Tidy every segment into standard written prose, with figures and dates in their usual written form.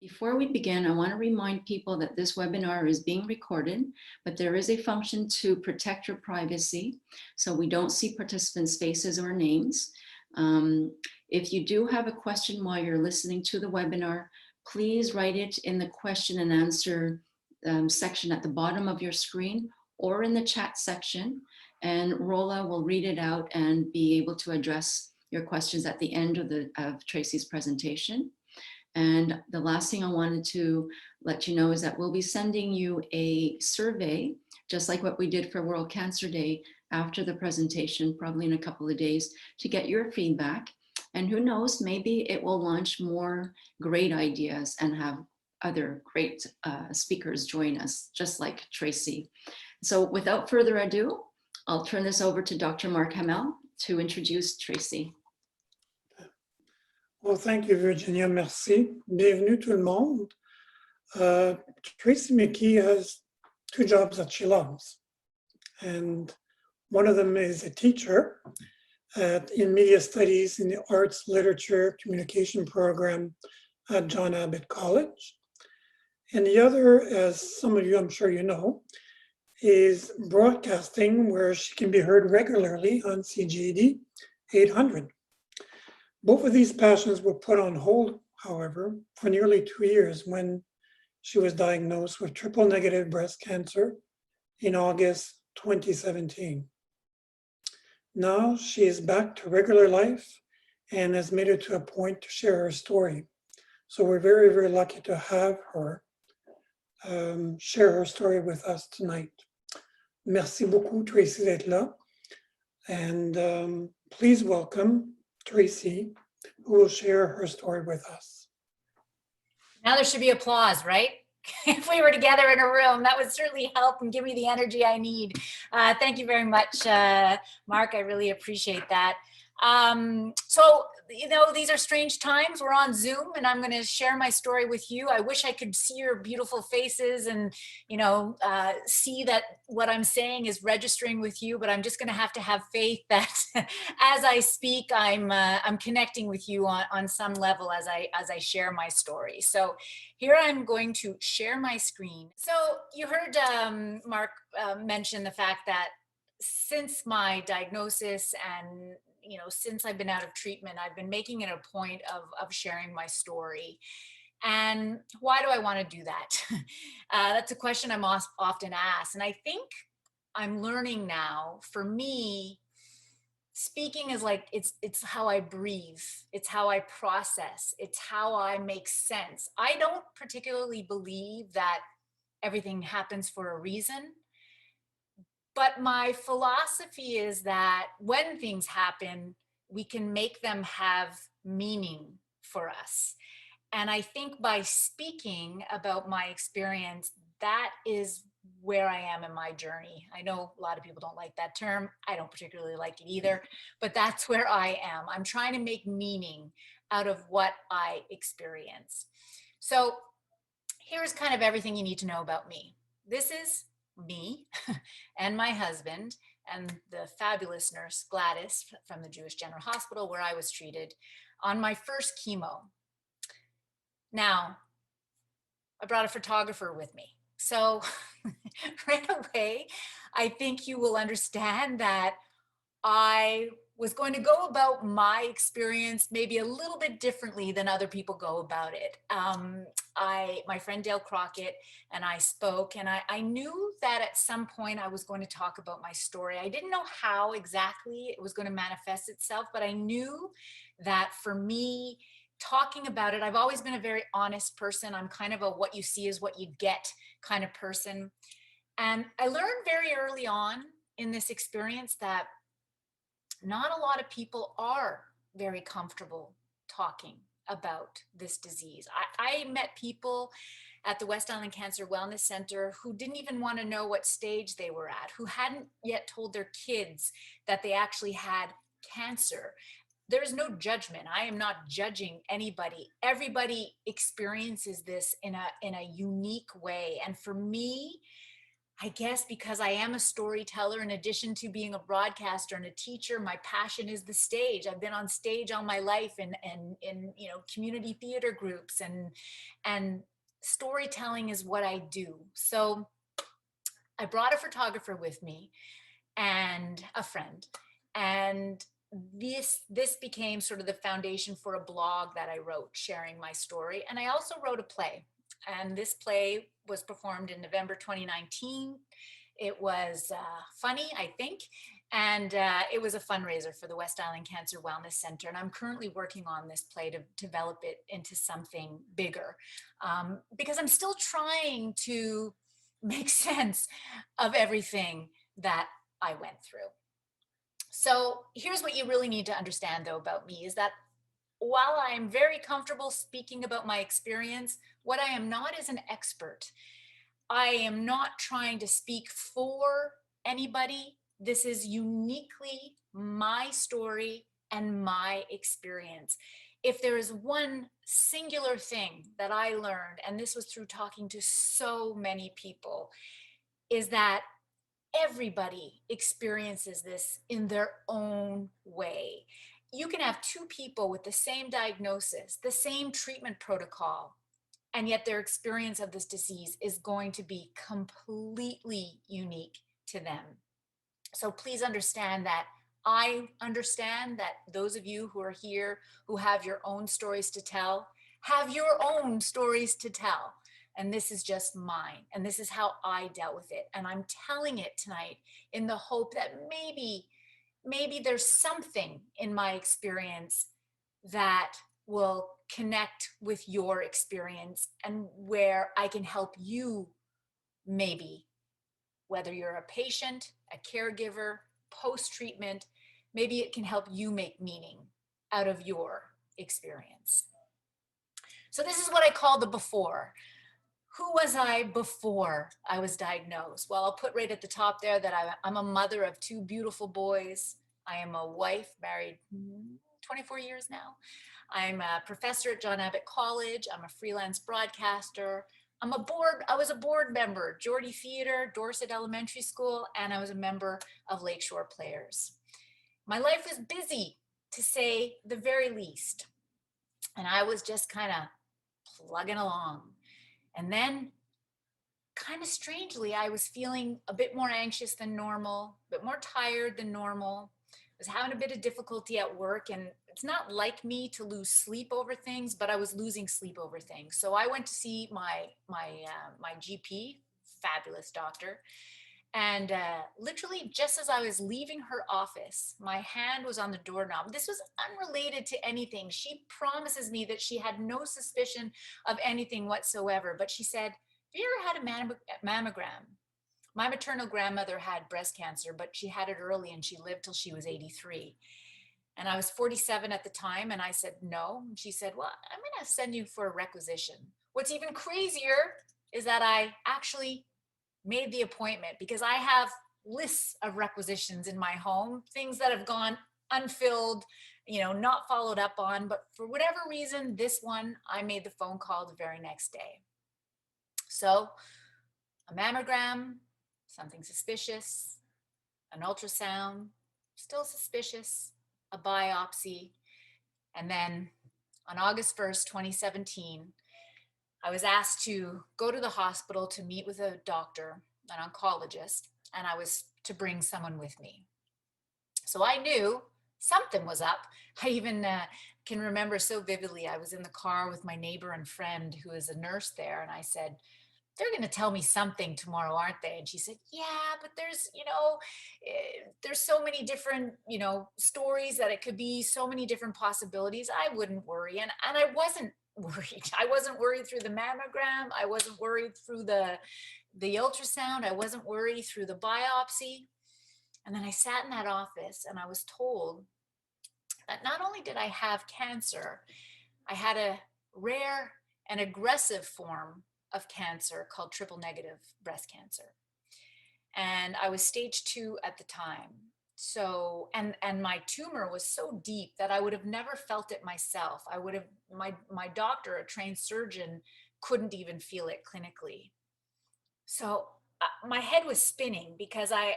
Before we begin, I want to remind people that this webinar is being recorded, but there is a function to protect your privacy, so we don't see participants' faces or names. If you do have a question while you're listening to the webinar, please write it in the question and answer section at the bottom of your screen or in the chat section, and Rola will read it out and be able to address your questions at the end of Tracey's presentation. And the last thing I wanted to let you know is that we'll be sending you a survey, just like what we did for World Cancer Day after the presentation, probably in a couple of days, to get your feedback. And who knows, maybe it will launch more great ideas and have other great speakers join us, just like Tracey. So without further ado, I'll turn this over to Dr. Mark Hamel to introduce Tracey. Well, thank you, Virginia. Merci. Bienvenue tout le monde. Tracey McKee has two jobs that she loves. And one of them is a teacher in media studies in the arts, literature, communication program at John Abbott College. And the other, as some of you, I'm sure you know, is broadcasting, where she can be heard regularly on CJAD 800. Both of these passions were put on hold, however, for nearly 2 years when she was diagnosed with triple-negative breast cancer in August 2017. Now she is back to regular life and has made it to a point to share her story. So we're very, very lucky to have her share her story with us tonight. Merci beaucoup, Tracey, d'être là. And please welcome Tracey, who will share her story with us. Now there should be applause, right? If we were together in a room, that would certainly help and give me the energy I need. Thank you very much, Mark. I really appreciate that. So, you know, these are strange times. We're on Zoom and I'm going to share my story with you. I wish I could see your beautiful faces and, you know, see that what I'm saying is registering with you, but I'm just going to have faith that as I speak, I'm connecting with you on some level as I share my story. So here I'm going to share my screen. So you heard Mark mention the fact that since my diagnosis and since I've been out of treatment, I've been making it a point of sharing my story. And why do I want to do that? That's a question I'm often asked. And I think I'm learning now, for me, speaking is like, it's how I breathe. It's how I process. It's how I make sense. I don't particularly believe that everything happens for a reason. But my philosophy is that when things happen, we can make them have meaning for us. And I think by speaking about my experience, that is where I am in my journey. I know a lot of people don't like that term. I don't particularly like it either, but that's where I am. I'm trying to make meaning out of what I experience. So here's kind of everything you need to know about me. This is me and my husband and the fabulous nurse Gladys from the Jewish General Hospital where I was treated on my first chemo. Now, I brought a photographer with me. So right away, I think you will understand that I was going to go about my experience maybe a little bit differently than other people go about it. My friend Dale Crockett and I spoke, and I knew that at some point I was going to talk about my story. I didn't know how exactly it was going to manifest itself, but I knew that for me, talking about it, I've always been a very honest person. I'm kind of a what you see is what you get kind of person. And I learned very early on in this experience that not a lot of people are very comfortable talking about this disease. I met people at the West Island Cancer Wellness Center who didn't even want to know what stage they were at, who hadn't yet told their kids that they actually had cancer. There is no judgment. I am not judging anybody. Everybody experiences this in a unique way. And for me, I guess because I am a storyteller, in addition to being a broadcaster and a teacher, my passion is the stage. I've been on stage all my life in you know, community theater groups, and storytelling is what I do. So I brought a photographer with me and a friend, and this became sort of the foundation for a blog that I wrote sharing my story. And I also wrote a play, and this play was performed in November 2019. It was funny, I think, and it was a fundraiser for the West Island Cancer Wellness Center. And I'm currently working on this play to develop it into something bigger, because I'm still trying to make sense of everything that I went through. So here's what you really need to understand, though, about me, is that while I am very comfortable speaking about my experience, what I am not is an expert. I am not trying to speak for anybody. This is uniquely my story and my experience. If there is one singular thing that I learned, and this was through talking to so many people, is that everybody experiences this in their own way. You can have two people with the same diagnosis, the same treatment protocol, and yet their experience of this disease is going to be completely unique to them. So please understand that I understand that those of you who are here who have your own stories to tell, have your own stories to tell. And this is just mine. And this is how I dealt with it. And I'm telling it tonight in the hope that maybe there's something in my experience that will connect with your experience, and where I can help you, maybe, whether you're a patient, a caregiver, post-treatment, maybe it can help you make meaning out of your experience. So this is what I call the before. Who was I before I was diagnosed? Well, I'll put right at the top there that I'm a mother of two beautiful boys. I am a wife, married 24 years now. I'm a professor at John Abbott College. I'm a freelance broadcaster. I was a board member, Geordie Theatre, Dorset Elementary School, and I was a member of Lakeshore Players. My life was busy, to say the very least. And I was just kind of plugging along. And then, kind of strangely, I was feeling a bit more anxious than normal, a bit more tired than normal. I was having a bit of difficulty at work, and it's not like me to lose sleep over things, but I was losing sleep over things. So I went to see my GP, fabulous doctor, and literally just as I was leaving her office, my hand was on the doorknob. This was unrelated to anything. She promises me that she had no suspicion of anything whatsoever, but she said, "Have you ever had a mammogram?" My maternal grandmother had breast cancer, but she had it early and she lived till she was 83. And I was 47 at the time, and I said no. And she said, "Well, I'm going to send you for a requisition." What's even crazier is that I actually made the appointment, because I have lists of requisitions in my home, things that have gone unfilled, not followed up on, but for whatever reason, this one, I made the phone call the very next day. So a mammogram, something suspicious, an ultrasound, still suspicious, a biopsy. And then on August 1st, 2017, I was asked to go to the hospital to meet with a doctor, an oncologist, and I was to bring someone with me. So I knew something was up. I even can remember so vividly, I was in the car with my neighbor and friend who is a nurse there, and I said, "They're going to tell me something tomorrow, aren't they?" And she said, "Yeah, but there's so many different, stories that it could be, so many different possibilities. I wouldn't worry." And I wasn't worried. I wasn't worried through the mammogram. I wasn't worried through the ultrasound. I wasn't worried through the biopsy. And then I sat in that office and I was told that not only did I have cancer, I had a rare and aggressive form of cancer called triple negative breast cancer. And I was stage 2 at the time. So, and my tumor was so deep that I would have never felt it myself. My doctor, a trained surgeon, couldn't even feel it clinically. So my head was spinning because I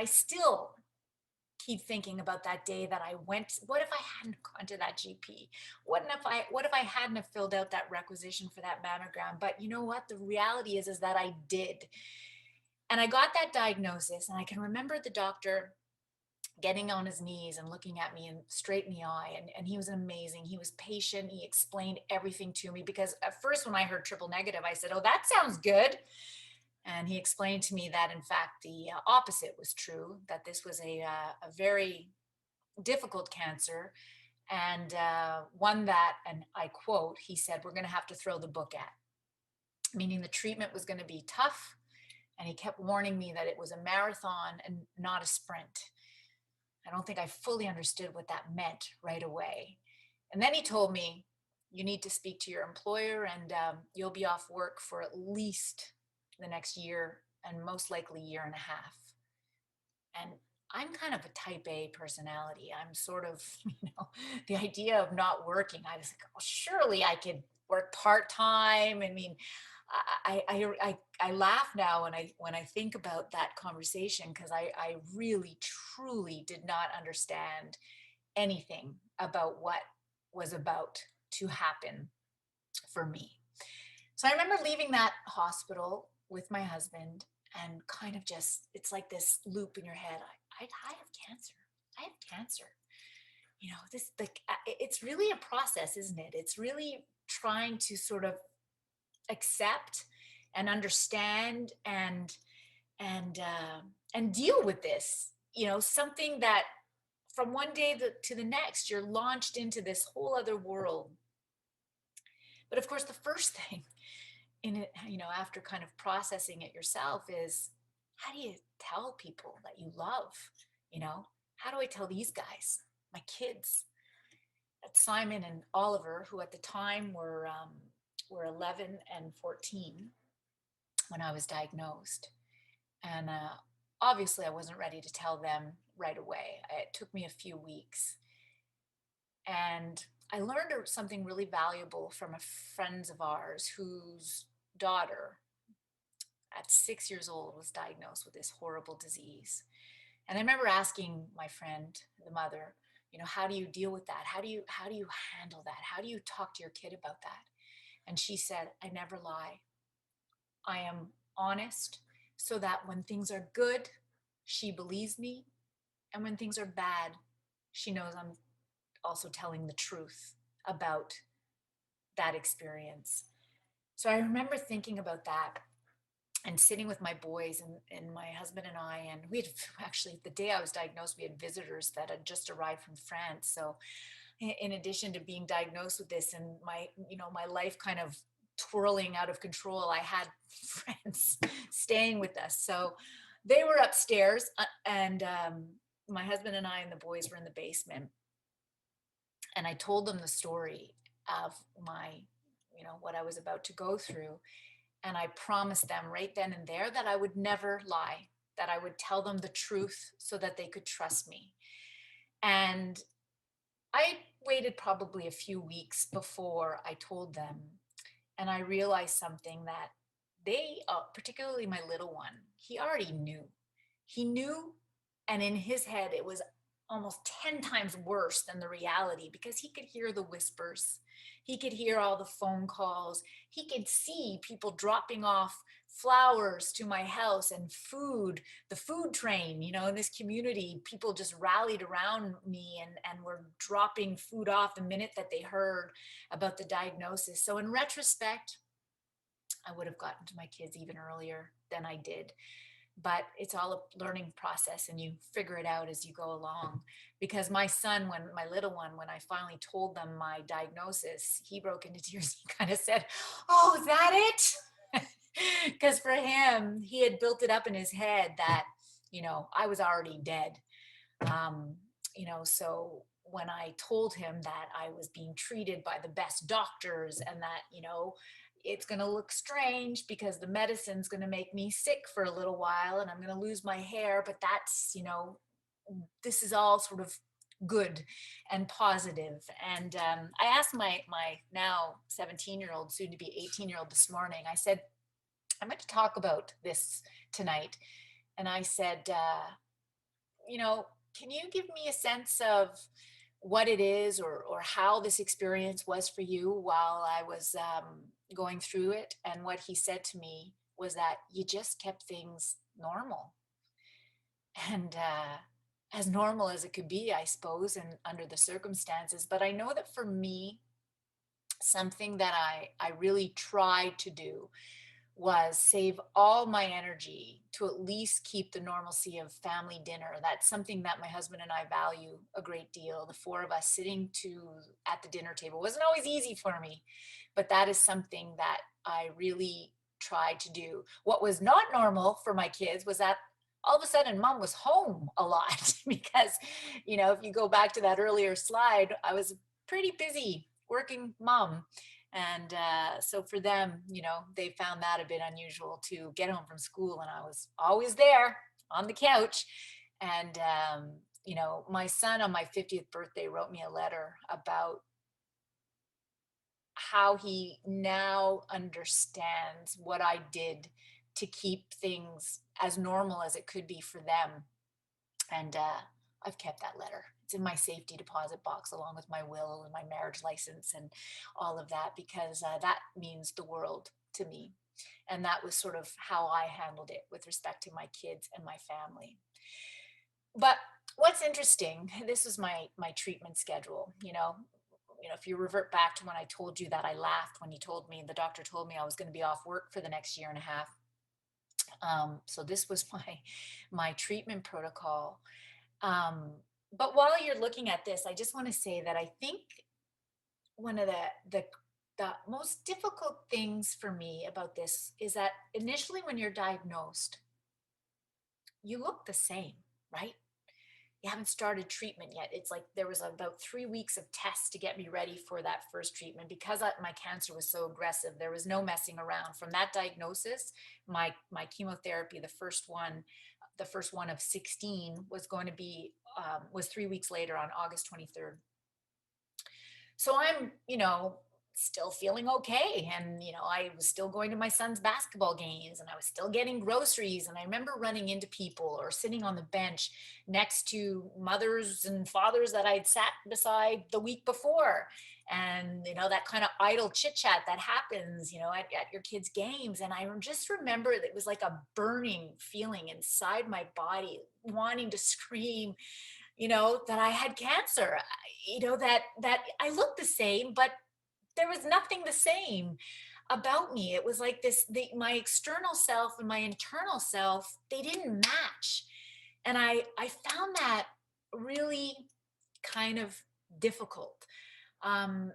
still keep thinking about that day that I went. What if I hadn't gone to that GP? What if I hadn't have filled out that requisition for that mammogram? But you know what? The reality is that I did. And I got that diagnosis, and I can remember the doctor getting on his knees and looking at me and straight in the eye. And he was amazing. He was patient. He explained everything to me, because at first when I heard triple negative, I said, oh, that sounds good. And he explained to me that in fact, the opposite was true, that this was a very difficult cancer, and one that, and I quote, he said, we're going to have to throw the book at, meaning the treatment was going to be tough. And he kept warning me that it was a marathon and not a sprint. I don't think I fully understood what that meant right away. And then he told me, you need to speak to your employer, and you'll be off work for at least the next year, and most likely year and a half. And I'm kind of a type A personality. I'm sort of, the idea of not working, I was like, oh, surely I could work part-time. I mean, I laugh now when I think about that conversation, because I really truly did not understand anything about what was about to happen for me. So I remember leaving that hospital with my husband, and kind of just, it's like this loop in your head. I have cancer. I have cancer. It's really a process, isn't it? It's really trying to sort of accept and understand and deal with this, something that from one day to the next, you're launched into this whole other world. But of course, the first thing in it, after kind of processing it yourself, is how do you tell people that you love? How do I tell these guys, my kids, Simon and Oliver, who at the time were 11 and 14 when I was diagnosed. And obviously I wasn't ready to tell them right away. It took me a few weeks. And I learned something really valuable from a friend of ours whose daughter at 6 years old was diagnosed with this horrible disease. And I remember asking my friend, the mother, how do you deal with that? How do you handle that? How do you talk to your kid about that? And she said, I never lie. I am honest, so that when things are good, she believes me. And when things are bad, she knows I'm also telling the truth about that experience. So I remember thinking about that and sitting with my boys and my husband and I, and we had actually, the day I was diagnosed, we had visitors that had just arrived from France. So in addition to being diagnosed with this and my life kind of twirling out of control, I had friends staying with us. So they were upstairs, and my husband and I and the boys were in the basement. And I told them the story of my, what I was about to go through. And I promised them right then and there that I would never lie, that I would tell them the truth so that they could trust me. And I waited probably a few weeks before I told them. And I realized something, that they, particularly my little one, he already knew. He knew, and in his head, it was almost 10 times worse than the reality, because he could hear the whispers. He could hear all the phone calls. He could see people dropping off flowers to my house and food, the food train, in this community, people just rallied around me and were dropping food off the minute that they heard about the diagnosis. So in retrospect, I would have gotten to my kids even earlier than I did. But it's all a learning process, and you figure it out as you go along. Because my son, my little one, when I finally told them my diagnosis, he broke into tears. He kind of said, oh, is that it? Because for him, he had built it up in his head that, I was already dead. So when I told him that I was being treated by the best doctors, and that, it's going to look strange because the medicine's going to make me sick for a little while and I'm going to lose my hair, but that's, this is all sort of good and positive. And I asked my now 17-year-old, soon to be 18-year-old this morning, I said, I'm going to talk about this tonight. And I said, can you give me a sense of what it is or how this experience was for you while I was going through it? And what he said to me was that you just kept things normal. And as normal as it could be, I suppose, and under the circumstances. But I know that for me, something that I really tried to do was save all my energy to at least keep the normalcy of family dinner. That's something that my husband and I value a great deal. The four of us sitting at the dinner table wasn't always easy for me, but that is something that I really tried to do. What was not normal for my kids was that all of a sudden mom was home a lot because, if you go back to that earlier slide, I was a pretty busy working mom. And so for them, they found that a bit unusual to get home from school and I was always there on the couch. And, my son on my 50th birthday wrote me a letter about how he now understands what I did to keep things as normal as it could be for them. And I've kept that letter. It's in my safety deposit box along with my will and my marriage license and all of that, because that means the world to me. And that was sort of how I handled it with respect to my kids and my family. But what's interesting, this was my treatment schedule, if you revert back to when I told you that I laughed when the doctor told me I was going to be off work for the next year and a half. So this was my treatment protocol. But while you're looking at this, I just want to say that I think one of the most difficult things for me about this is that initially when you're diagnosed, you look the same, right? You haven't started treatment yet. It's like there was about 3 weeks of tests to get me ready for that first treatment. Because my cancer was so aggressive, there was no messing around. From that diagnosis, my chemotherapy, the first one of 16 was going to be, was 3 weeks later on August 23rd. So I'm, still feeling okay. And, I was still going to my son's basketball games and I was still getting groceries. And I remember running into people or sitting on the bench next to mothers and fathers that I'd sat beside the week before. And, that kind of idle chit chat that happens, at your kids' games. And I just remember that it was like a burning feeling inside my body, wanting to scream, that I had cancer, that I looked the same, but there was nothing the same about me. It was like my external self and my internal self, they didn't match. And I found that really kind of difficult. And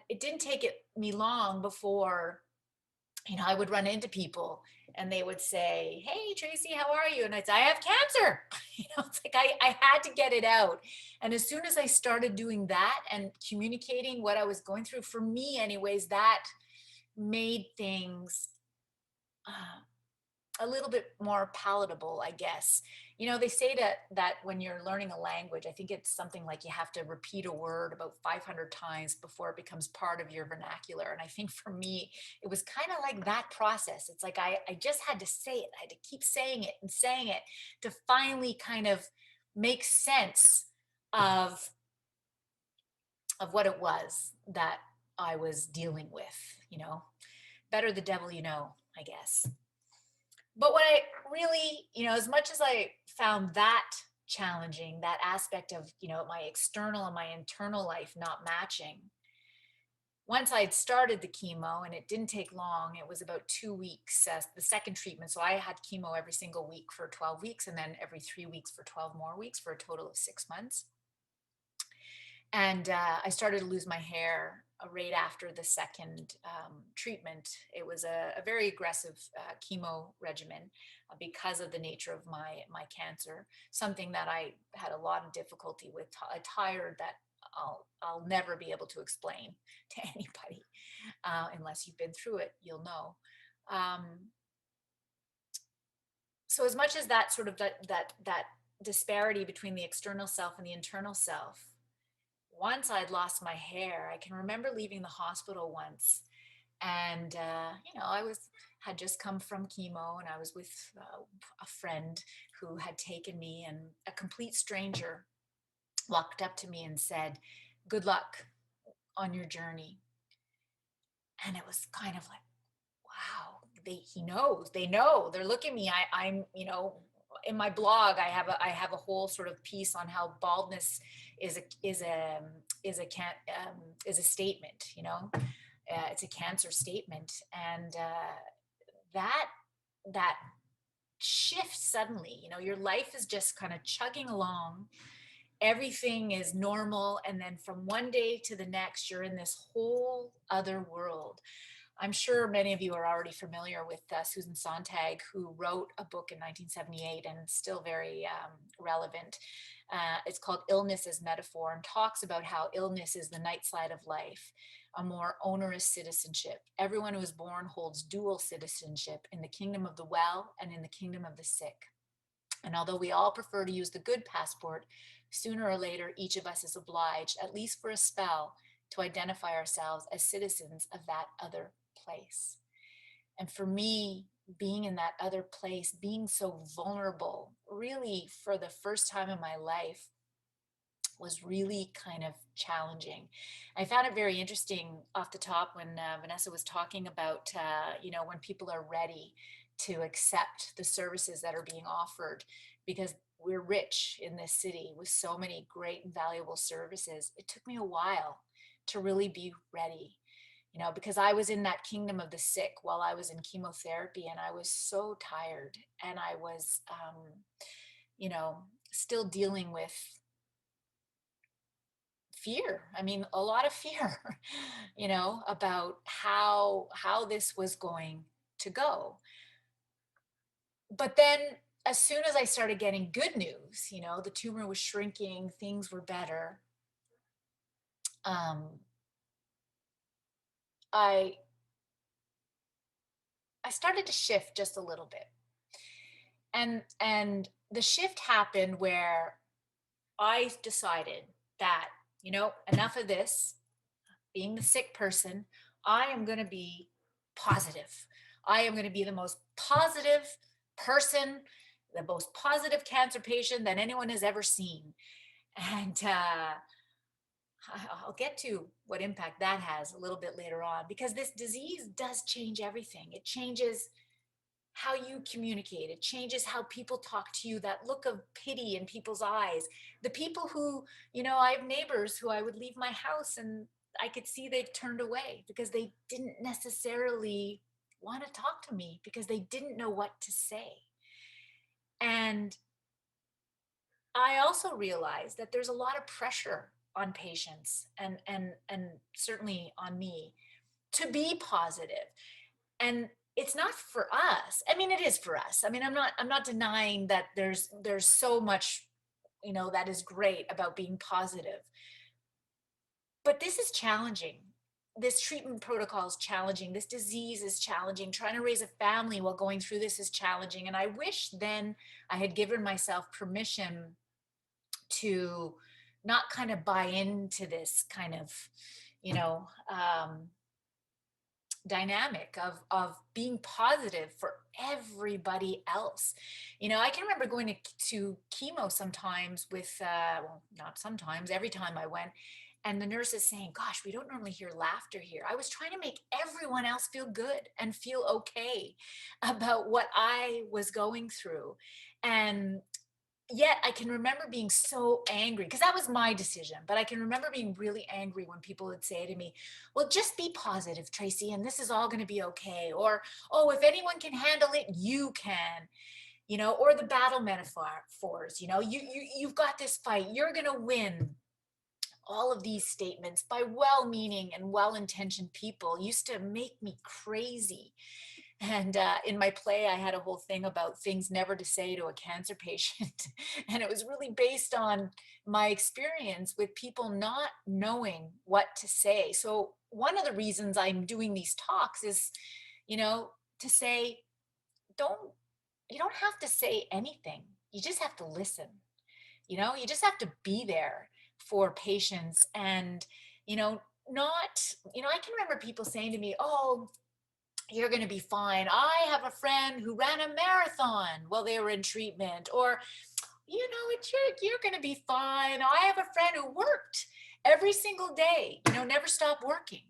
it didn't take me long before, I would run into people and they would say, "Hey, Tracey, how are you?" And I'd say, "I have cancer." It's like I had to get it out. And as soon as I started doing that and communicating what I was going through, for me anyways, that made things a little bit more palatable, I guess. They say that when you're learning a language, I think it's something like you have to repeat a word about 500 times before it becomes part of your vernacular. And I think for me, it was kind of like that process. It's like I just had to say it. I had to keep saying it and saying it to finally kind of make sense of what it was that I was dealing with, better the devil you know, I guess. But what I really, as much as I found that challenging, that aspect of, my external and my internal life not matching, once I'd started the chemo, and it didn't take long, it was about 2 weeks, the second treatment. So I had chemo every single week for 12 weeks and then every 3 weeks for 12 more weeks for a total of 6 months. And I started to lose my hair right after the second treatment. It was a very aggressive chemo regimen because of the nature of my cancer, something that I had a lot of difficulty with, a tired that I'll never be able to explain to anybody unless you've been through it, you'll know. So as much as that sort of that disparity between the external self and the internal self, once I'd lost my hair, I can remember leaving the hospital once And, you know, had just come from chemo, and I was with a friend who had taken me, and a complete stranger walked up to me and said, "Good luck on your journey." And it was kind of like, wow, they know, they're looking at me. I'm, you know, in my blog, I have a whole sort of piece on how baldness is a statement, you know, it's a cancer statement. And that shift suddenly, you know, your life is just kind of chugging along. Everything is normal. And then from one day to the next, you're in this whole other world. I'm sure many of you are already familiar with Susan Sontag, who wrote a book in 1978 and still very relevant. It's called Illness as Metaphor, and talks about how illness is the night side of life, a more onerous citizenship. Everyone who is born holds dual citizenship in the kingdom of the well and in the kingdom of the sick. And although we all prefer to use the good passport, sooner or later, each of us is obliged, at least for a spell, to identify ourselves as citizens of that other place. And for me, being in that other place, being so vulnerable, really for the first time in my life, was really kind of challenging. I found it very interesting off the top when Vanessa was talking about, you know, when people are ready to accept the services that are being offered, because we're rich in this city with so many great and valuable services. It took me a while to really be ready, you know, because I was in that kingdom of the sick while I was in chemotherapy, and I was so tired, and I was, you know, still dealing with fear. I mean, a lot of fear, you know, about how this was going to go. But then as soon as I started getting good news, you know, the tumor was shrinking, things were better, I started to shift just a little bit. And the shift happened where I decided that, you know, enough of this, being the sick person, I am going to be positive. I am going to be the most positive person, the most positive cancer patient that anyone has ever seen. And I'll get to what impact that has a little bit later on, because this disease does change everything. It changes how you communicate. It changes how people talk to you, that look of pity in people's eyes. The people who, you know, I have neighbors who I would leave my house and I could see they've turned away because they didn't necessarily want to talk to me because they didn't know what to say. And I also realized that there's a lot of pressure on patients and certainly on me to be positive. And it's not for us. I mean, it is for us. I mean, I'm not denying that there's so much, you know, that is great about being positive. But this is challenging. This treatment protocol is challenging. This disease is challenging. Trying to raise a family while going through this is challenging. And I wish then I had given myself permission to not kind of buy into this kind of, you know, dynamic of being positive for everybody else. You know, I can remember going to chemo sometimes with, well, not sometimes, every time I went, and the nurses saying, gosh, we don't normally hear laughter here. I was trying to make everyone else feel good and feel okay about what I was going through. And yet I can remember being so angry, because that was my decision, but I can remember being really angry when people would say to me, well, just be positive, Tracey, and this is all going to be okay. Or, oh, if anyone can handle it, you can, you know, or the battle metaphors, you know, you've got this fight, you're going to win. All of these statements by well-meaning and well-intentioned people used to make me crazy. And in my play, I had a whole thing about things never to say to a cancer patient. And it was really based on my experience with people not knowing what to say. So one of the reasons I'm doing these talks is, you know, to say, you don't have to say anything. You just have to listen. You know, you just have to be there for patients. And, you know, not, I can remember people saying to me, oh, you're going to be fine. I have a friend who ran a marathon while they were in treatment, or, you're going to be fine. I have a friend who worked every single day, never stopped working.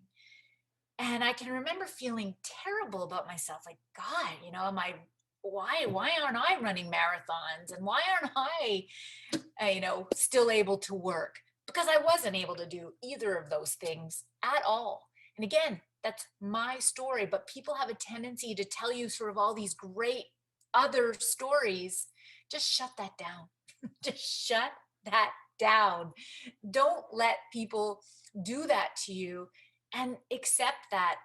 And I can remember feeling terrible about myself. Like, God, why aren't I running marathons? And why aren't I, still able to work? Because I wasn't able to do either of those things at all. And again, that's my story, but people have a tendency to tell you sort of all these great other stories. Just shut that down. Just shut that down. Don't let people do that to you, and accept that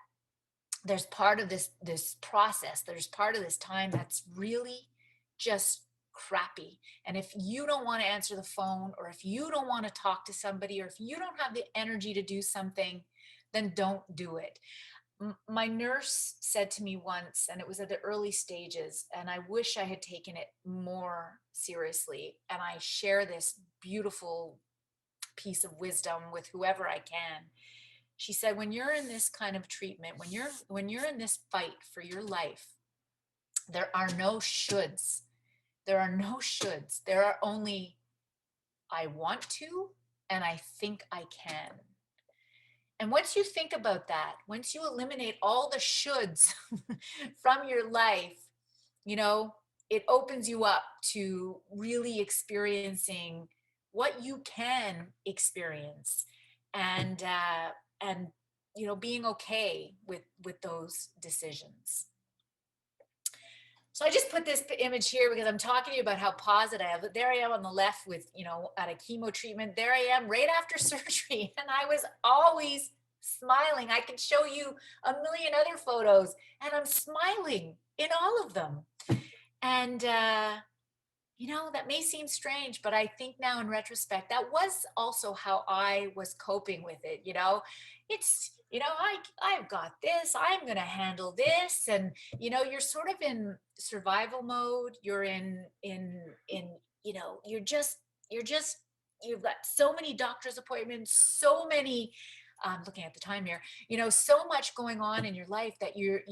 there's part of this process. There's part of this time that's really just crappy. And if you don't want to answer the phone, or if you don't want to talk to somebody, or if you don't have the energy to do something, then don't do it. My nurse said to me once, and it was at the early stages, and I wish I had taken it more seriously, and I share this beautiful piece of wisdom with whoever I can. She said, when you're in this kind of treatment, when you're in this fight for your life, there are no shoulds. There are no shoulds. There are only, I want to, and I think I can. And once you think about that, once you eliminate all the shoulds from your life, it opens you up to really experiencing what you can experience, and being okay with those decisions. So I just put this image here because I'm talking to you about how positive. There I am on the left with, at a chemo treatment. There I am right after surgery. And I was always smiling. I could show you a million other photos, and I'm smiling in all of them. And, that may seem strange, but I think now in retrospect, that was also how I was coping with it. It's, I've got this, I'm going to handle this. And, you're sort of in survival mode. You're you've got so many doctor's appointments, so many, I'm looking at the time here, so much going on in your life that it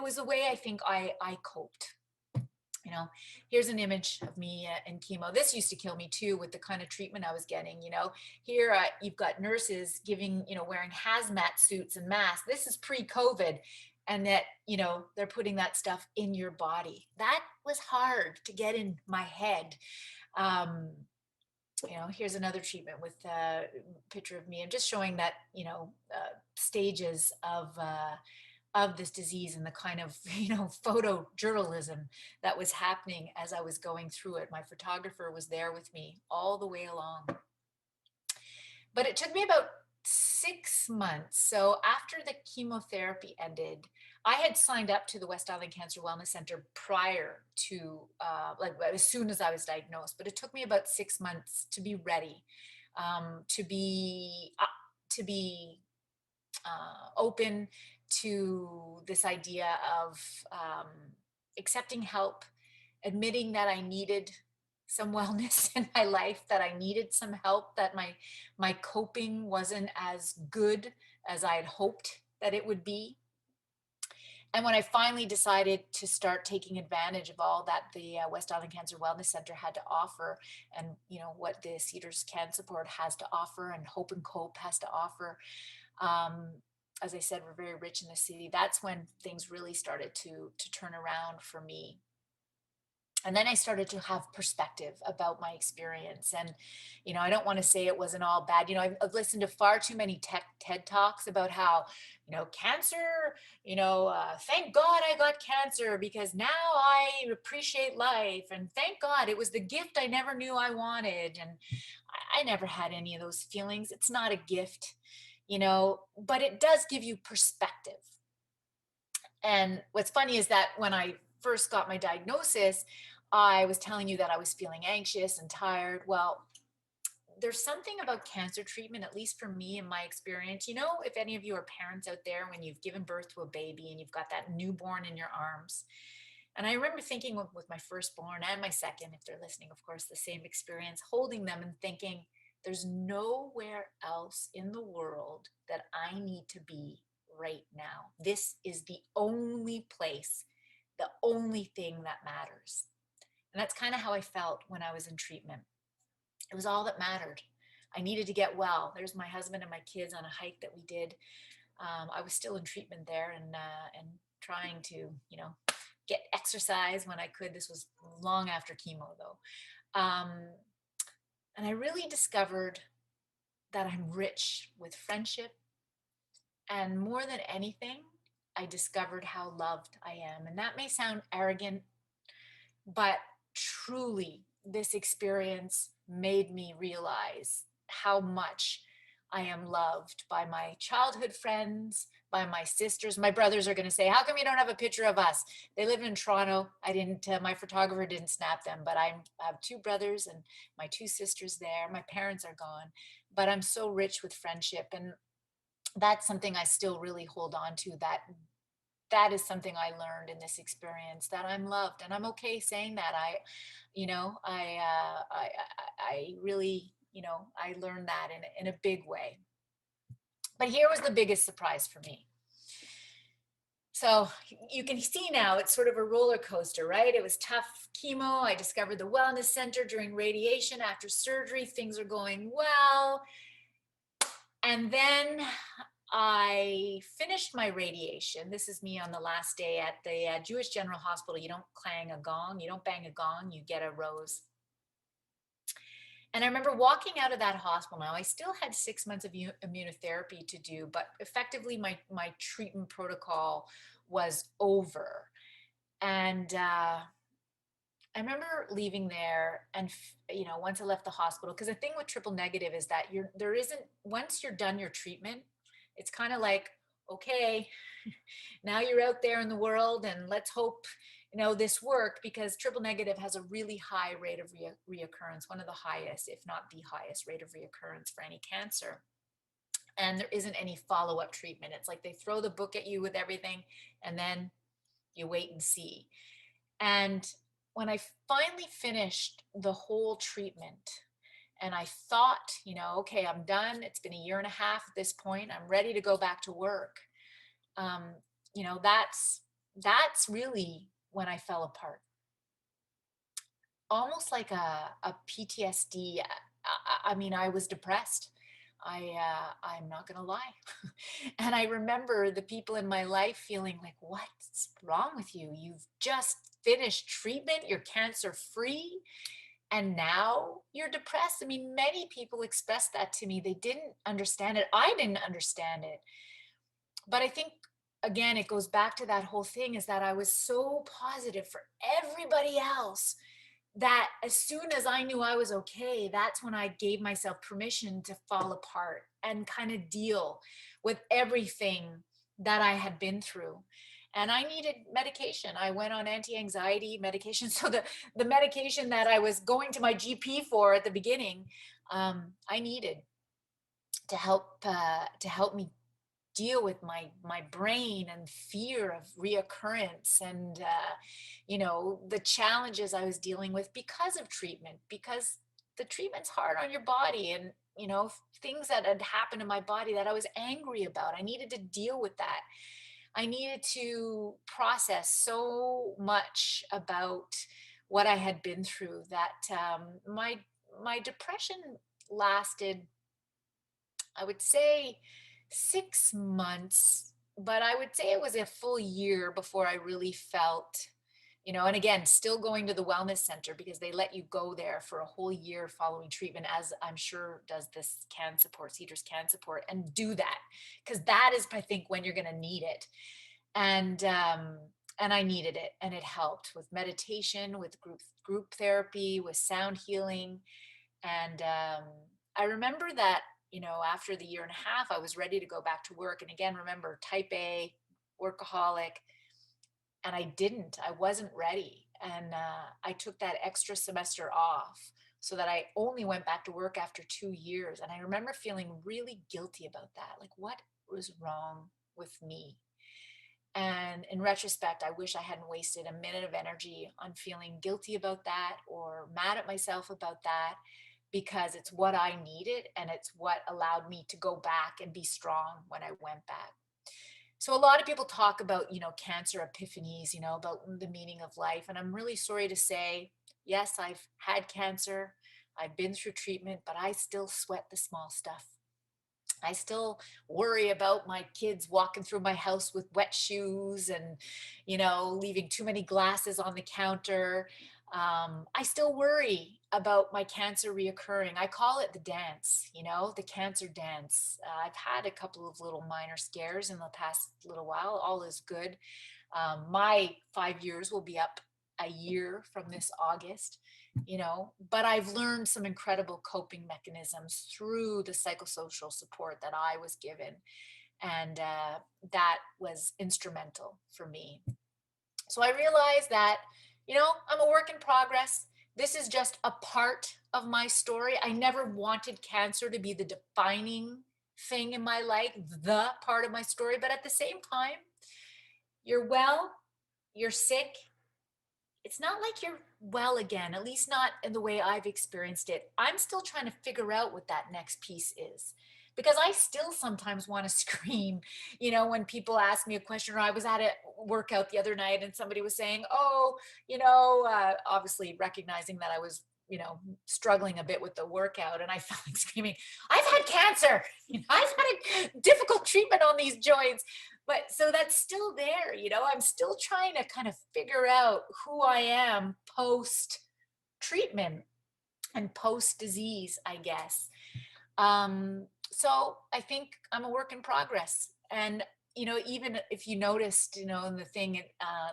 was the way I think I coped. Here's an image of me in chemo. This used to kill me too, with the kind of treatment I was getting. Here you've got nurses giving, wearing hazmat suits and masks. This is pre-COVID, and that, they're putting that stuff in your body. That was hard to get in my head. Here's another treatment with a picture of me. I'm just showing that, stages of this disease, and the kind of, photojournalism that was happening as I was going through it. My photographer was there with me all the way along. But it took me about 6 months. So after the chemotherapy ended, I had signed up to the West Island Cancer Wellness Center prior to, as soon as I was diagnosed, but it took me about 6 months to be ready, to be open to this idea of accepting help, admitting that I needed some wellness in my life, that I needed some help, that my coping wasn't as good as I had hoped that it would be. And when I finally decided to start taking advantage of all that the West Island Cancer Wellness Center had to offer, and what the Cedars CanSupport has to offer, and Hope and Cope has to offer, as I said, we're very rich in the city. That's when things really started to turn around for me. And then I started to have perspective about my experience. And, I don't want to say it wasn't all bad. I've listened to far too many TED Talks about how, cancer, thank God I got cancer because now I appreciate life. And thank God it was the gift I never knew I wanted. And I never had any of those feelings. It's not a gift, but it does give you perspective. And what's funny is that when I first got my diagnosis, I was telling you that I was feeling anxious and tired. Well, there's something about cancer treatment, at least for me in my experience. If any of you are parents out there, when you've given birth to a baby and you've got that newborn in your arms. And I remember thinking with my firstborn and my second, if they're listening, of course, the same experience, holding them and thinking, There's nowhere else in the world that I need to be right now. This is the only place, the only thing that matters. And that's kind of how I felt when I was in treatment. It was all that mattered. I needed to get well. There's my husband and my kids on a hike that we did. I was still in treatment there and trying to, get exercise when I could. This was long after chemo though. And I really discovered that I'm rich with friendship. And more than anything, I discovered how loved I am. And that may sound arrogant, but truly this experience made me realize how much I am loved by my childhood friends, by my sisters. My brothers are going to say, how come you don't have a picture of us? They live in Toronto. I didn't, my photographer didn't snap them, but I have two brothers and my two sisters there. My parents are gone, but I'm so rich with friendship. And that's something I still really hold on to, that is something I learned in this experience, that I'm loved, and I'm okay saying that. I really, I learned that in a big way. But here was the biggest surprise for me. So you can see now it's sort of a roller coaster, right? It was tough chemo. I discovered the wellness center during radiation. After surgery, things are going well. And then I finished my radiation. This is me on the last day at the Jewish General Hospital. You don't clang a gong, you don't bang a gong, you get a rose. And I remember walking out of that hospital. Now, I still had 6 months of immunotherapy to do, but effectively my treatment protocol was over. And I remember leaving there, and once I left the hospital, because the thing with triple negative is that once you're done your treatment, it's kind of like, okay, now you're out there in the world and let's hope, this worked, because triple negative has a really high rate of reoccurrence, one of the highest, if not the highest rate of reoccurrence for any cancer. And there isn't any follow-up treatment. It's like they throw the book at you with everything and then you wait and see. And when I finally finished the whole treatment, and I thought, okay, I'm done. It's been 1.5 years at this point. I'm ready to go back to work. That's really when I fell apart. Almost like a PTSD. I was depressed. I'm not gonna lie. And I remember the people in my life feeling like, what's wrong with you? You've just finished treatment, you're cancer free, and now you're depressed. Many people expressed that to me. They didn't understand it. I didn't understand it. But I think, again, it goes back to that whole thing, is that I was so positive for everybody else that as soon as I knew I was okay, that's when I gave myself permission to fall apart and kind of deal with everything that I had been through. And I needed medication. I went on anti-anxiety medication. So the medication that I was going to my GP for at the beginning, I needed to help me deal with my brain and fear of reoccurrence and the challenges I was dealing with because of treatment, because the treatment's hard on your body, and things that had happened in my body that I was angry about. I needed to deal with that. I needed to process so much about what I had been through that my depression lasted, I would say, 6 months, but I would say it was a full year before I really felt, and again, still going to the wellness center, because they let you go there for a whole year following treatment, as I'm sure does this CanSupport, Cedars CanSupport, and do that, because that is, I think, when you're going to need it. And I needed it, and it helped with meditation, with group therapy, with sound healing. And I remember that, after the 1.5 years, I was ready to go back to work. And again, remember, type A, workaholic, and I didn't. I wasn't ready. And I took that extra semester off so that I only went back to work after 2 years. And I remember feeling really guilty about that. Like, what was wrong with me? And in retrospect, I wish I hadn't wasted a minute of energy on feeling guilty about that or mad at myself about that. because it's what I needed and it's what allowed me to go back and be strong when I went back. So a lot of people talk about, you know, cancer epiphanies, you know, about the meaning of life. And I'm really sorry to say, yes, I've had cancer. I've been through treatment, but I still sweat the small stuff. I still worry about my kids walking through my house with wet shoes and, you know, leaving too many glasses on the counter. I still worry about my cancer reoccurring. I call it the dance, you know, the cancer dance. I've had a couple of little minor scares in the past little while. All is good. My 5 years will be up a year from this August, you know, but I've learned some incredible coping mechanisms through the psychosocial support that I was given. And that was instrumental for me. So I realized that, you know, I'm a work in progress. This is just a part of my story. I never wanted cancer to be the defining thing in my life, the part of my story. But at the same time, you're well, you're sick. It's not like you're well again, at least not in the way I've experienced it. I'm still trying to figure out what that next piece is, because I still sometimes want to scream, you know, when people ask me a question, or I was at a workout the other night and somebody was saying, oh, you know, obviously recognizing that I was, you know, struggling a bit with the workout, and I felt like screaming, I've had cancer, you know, I've had a difficult treatment on these joints. But so that's still there, you know, I'm still trying to kind of figure out who I am post treatment and post disease, I guess. So I think I'm a work in progress. And, you know, even if you noticed, you know, in the thing,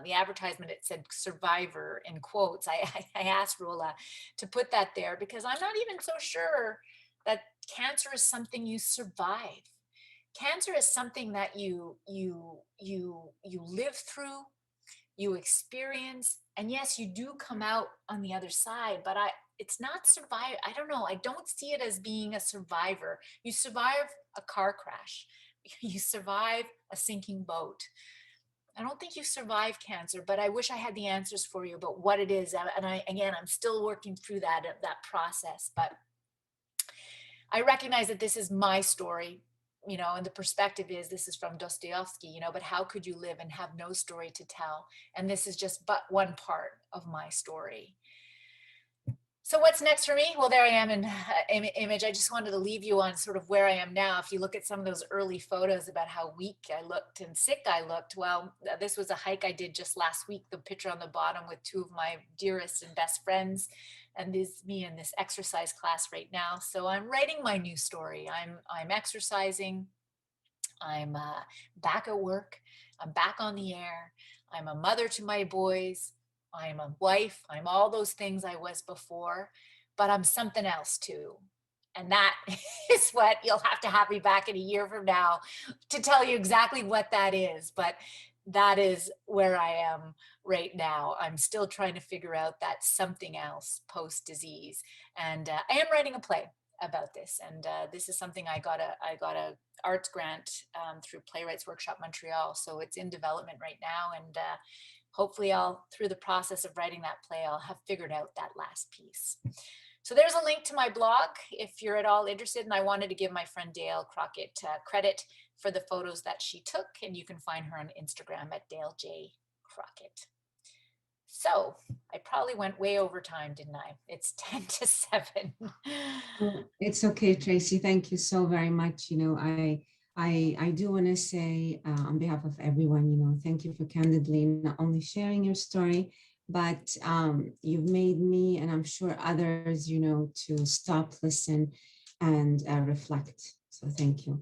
the advertisement, it said survivor in quotes. I asked Rula to put that there because I'm not even so sure that cancer is something you survive. Cancer is something that you live through, you experience, and yes, you do come out on the other side, but it's not survive. I don't know. I don't see it as being a survivor. You survive a car crash. You survive a sinking boat. I don't think you survive cancer, but I wish I had the answers for you about what it is. And I'm still working through that process, but I recognize that this is my story. You know, and the perspective is, this is from Dostoevsky, you know, but how could you live and have no story to tell? And this is just but one part of my story. So what's next for me? Well, there I am in image. I just wanted to leave you on sort of where I am now. If you look at some of those early photos about how weak I looked and sick I looked, well, this was a hike I did just last week, the picture on the bottom with two of my dearest and best friends. And this is me in this exercise class right now. So I'm writing my new story. I'm exercising. I'm back at work. I'm back on the air. I'm a mother to my boys. I'm a wife. I'm all those things I was before, but I'm something else too. And that is what you'll have to have me back in a year from now to tell you exactly what that is. But that is where I am right now. I'm still trying to figure out that something else post-disease. And I am writing a play about this. And this is something I got a arts grant through Playwrights Workshop Montreal. So it's in development right now. And hopefully through the process of writing that play, I'll have figured out that last piece. So there's a link to my blog if you're at all interested. And I wanted to give my friend Dale Crockett credit for the photos that she took. And you can find her on Instagram at Dale J. Crockett. So I probably went way over time, didn't I? It's 10 to 7. It's okay, Tracy. Thank you so very much. You know, I do want to say on behalf of everyone, you know, thank you for candidly not only sharing your story, but you've made me, and I'm sure others, you know, to stop, listen, and reflect. So thank you.